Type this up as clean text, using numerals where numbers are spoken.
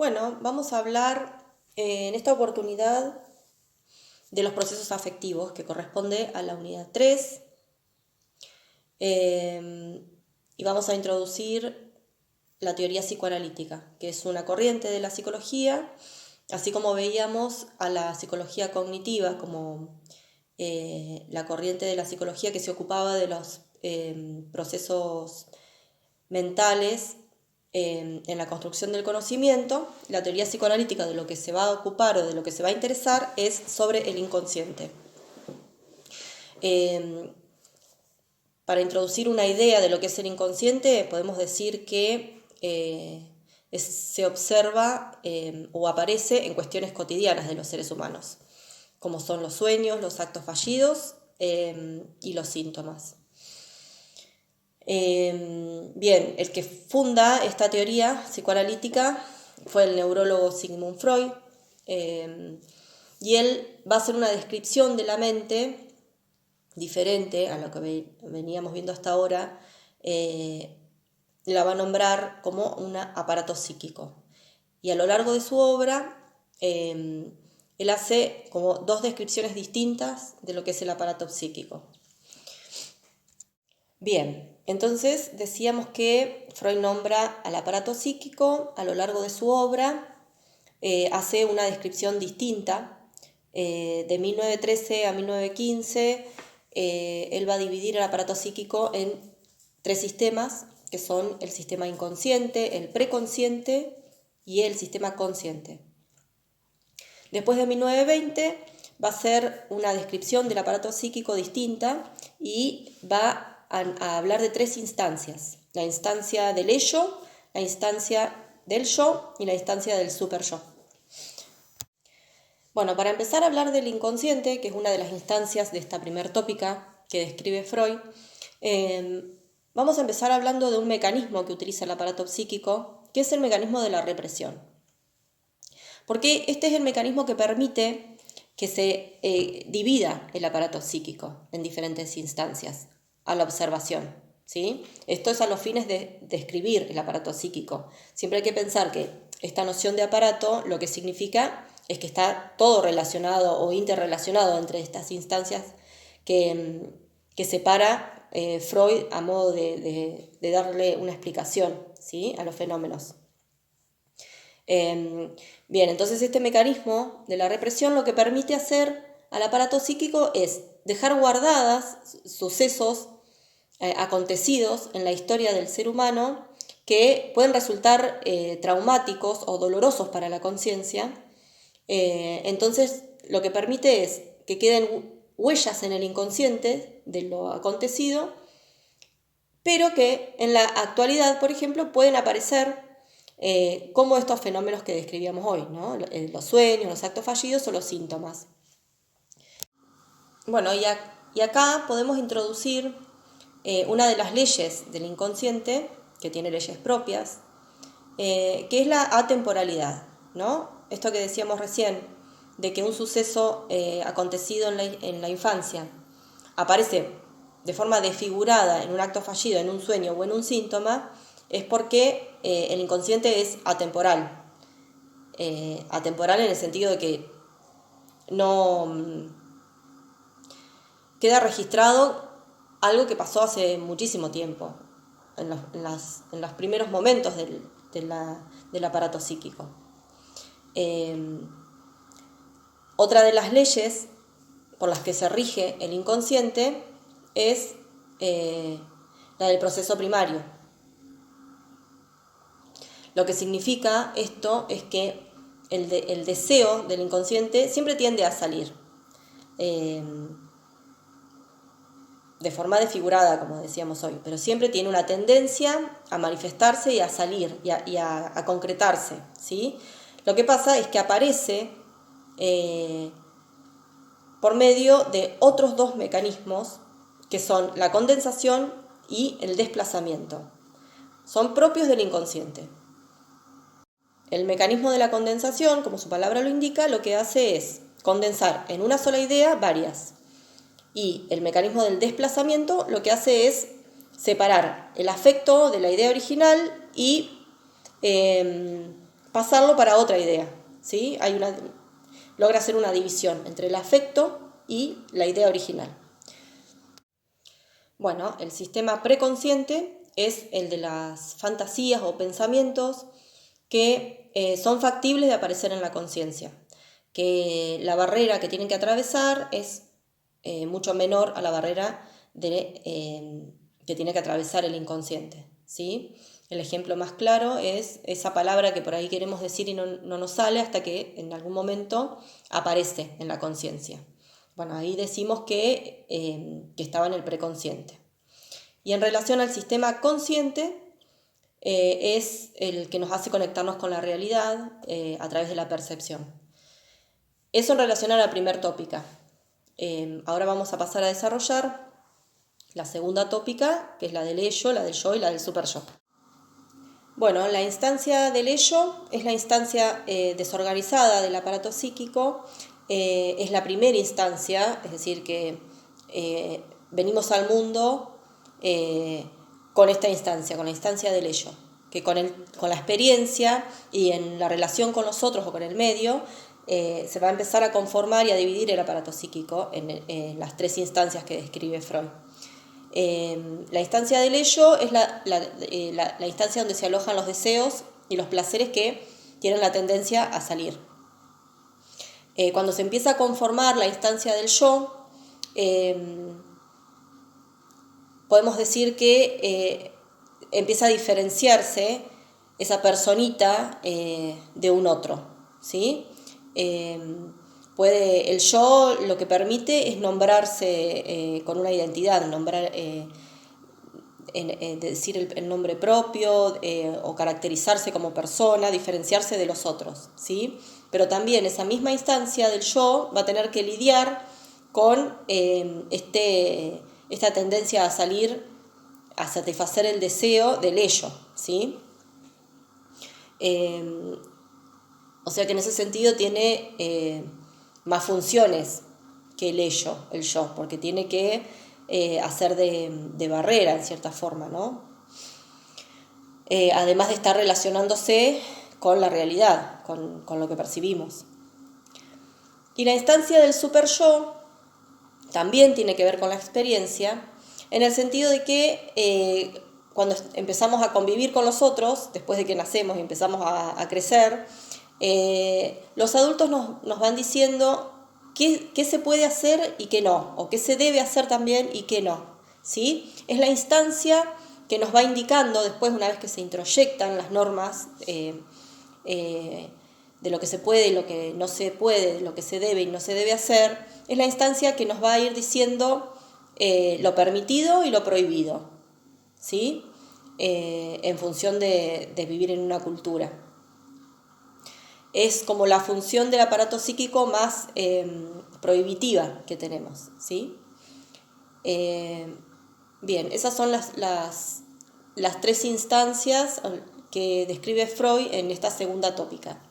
Bueno, vamos a hablar en esta oportunidad de los procesos afectivos que corresponde a la unidad 3 y vamos a introducir la teoría psicoanalítica, que es una corriente de la psicología, así como veíamos a la psicología cognitiva como la corriente de la psicología que se ocupaba de los procesos mentales en la construcción del conocimiento. La teoría psicoanalítica de lo que se va a ocupar o de lo que se va a interesar es sobre el inconsciente. Para introducir una idea de lo que es el inconsciente, podemos decir que se observa o aparece en cuestiones cotidianas de los seres humanos, como son los sueños, los actos fallidos y los síntomas. Bien, el que funda esta teoría psicoanalítica fue el neurólogo Sigmund Freud, y él va a hacer una descripción de la mente diferente a lo que veníamos viendo hasta ahora. La va a nombrar como un aparato psíquico, y a lo largo de su obra él hace como dos descripciones distintas de lo que es el aparato psíquico. Bien, entonces decíamos que Freud nombra al aparato psíquico a lo largo de su obra, hace una descripción distinta. De 1913 a 1915, él va a dividir el aparato psíquico en tres sistemas, que son el sistema inconsciente, el preconsciente y el sistema consciente. Después de 1920 va a ser una descripción del aparato psíquico distinta y va a hablar de tres instancias: la instancia del ello, la instancia del yo y la instancia del superyo. Bueno, para empezar a hablar del inconsciente, que es una de las instancias de esta primer tópica que describe Freud, vamos a empezar hablando de un mecanismo que utiliza el aparato psíquico, que es el mecanismo de la represión. Porque este es el mecanismo que permite que se divida el aparato psíquico en diferentes instancias a la observación, ¿sí? Esto es a los fines de describir el aparato psíquico. Siempre hay que pensar que esta noción de aparato lo que significa es que está todo relacionado o interrelacionado entre estas instancias que separa Freud a modo de darle una explicación, ¿sí?, a los fenómenos. Bien, entonces este mecanismo de la represión lo que permite hacer al aparato psíquico es dejar guardadas sucesos acontecidos en la historia del ser humano que pueden resultar traumáticos o dolorosos para la conciencia. Entonces lo que permite es que queden huellas en el inconsciente de lo acontecido, pero que en la actualidad, por ejemplo, pueden aparecer como estos fenómenos que describíamos hoy, ¿no? Los sueños, los actos fallidos o los síntomas. Bueno, y acá podemos introducir una de las leyes del inconsciente, que tiene leyes propias, que es la atemporalidad, ¿no? Esto que decíamos recién, de que un suceso acontecido en la infancia aparece de forma desfigurada en un acto fallido, en un sueño o en un síntoma, es porque el inconsciente es atemporal. Atemporal en el sentido de que no queda registrado algo que pasó hace muchísimo tiempo, en los primeros momentos del aparato psíquico. Otra de las leyes por las que se rige el inconsciente es la del proceso primario. Lo que significa esto es que el deseo del inconsciente siempre tiende a salir, de forma desfigurada, como decíamos hoy, pero siempre tiene una tendencia a manifestarse y a salir y a concretarse, ¿sí? Lo que pasa es que aparece por medio de otros dos mecanismos, que son la condensación y el desplazamiento. Son propios del inconsciente. El mecanismo de la condensación, como su palabra lo indica, lo que hace es condensar en una sola idea varias. Y el mecanismo del desplazamiento lo que hace es separar el afecto de la idea original y pasarlo para otra idea, ¿sí? Logra hacer una división entre el afecto y la idea original. Bueno, el sistema preconsciente es el de las fantasías o pensamientos que son factibles de aparecer en la conciencia, que la barrera que tienen que atravesar es mucho menor a la barrera que tiene que atravesar el inconsciente, ¿sí? El ejemplo más claro es esa palabra que por ahí queremos decir y no nos sale hasta que en algún momento aparece en la conciencia. Bueno, ahí decimos que estaba en el preconsciente. Y en relación al sistema consciente, es el que nos hace conectarnos con la realidad a través de la percepción. Eso en relación a la primera tópica. Ahora vamos a pasar a desarrollar la segunda tópica, que es la del ello, la del yo y la del super yo. Bueno, la instancia del ello es la instancia desorganizada del aparato psíquico, es la primera instancia, es decir, que venimos al mundo con esta instancia, con la instancia del ello, que con la experiencia y en la relación con los otros o con el medio, se va a empezar a conformar y a dividir el aparato psíquico en las tres instancias que describe Freud. La instancia del ello es la instancia donde se alojan los deseos y los placeres que tienen la tendencia a salir. Cuando se empieza a conformar la instancia del yo, podemos decir que empieza a diferenciarse esa personita de un otro, ¿sí? El yo lo que permite es nombrarse con una identidad, decir el nombre propio o caracterizarse como persona, diferenciarse de los otros, ¿sí? Pero también esa misma instancia del yo va a tener que lidiar con esta tendencia a salir, a satisfacer el deseo del ello, ¿sí? O sea que en ese sentido tiene más funciones que el ello, el yo, porque tiene que hacer de barrera en cierta forma, ¿no? Además de estar relacionándose con la realidad, con lo que percibimos. Y la instancia del super yo también tiene que ver con la experiencia, en el sentido de que cuando empezamos a convivir con los otros, después de que nacemos y empezamos a crecer, los adultos nos van diciendo qué se puede hacer y qué no, o qué se debe hacer también y qué no, ¿sí? Es la instancia que nos va indicando después, una vez que se introyectan las normas de lo que se puede y lo que no se puede, de lo que se debe y no se debe hacer, es la instancia que nos va a ir diciendo lo permitido y lo prohibido, ¿sí? En función de vivir en una cultura. Es como la función del aparato psíquico más prohibitiva que tenemos, ¿sí? Bien, esas son las tres instancias que describe Freud en esta segunda tópica.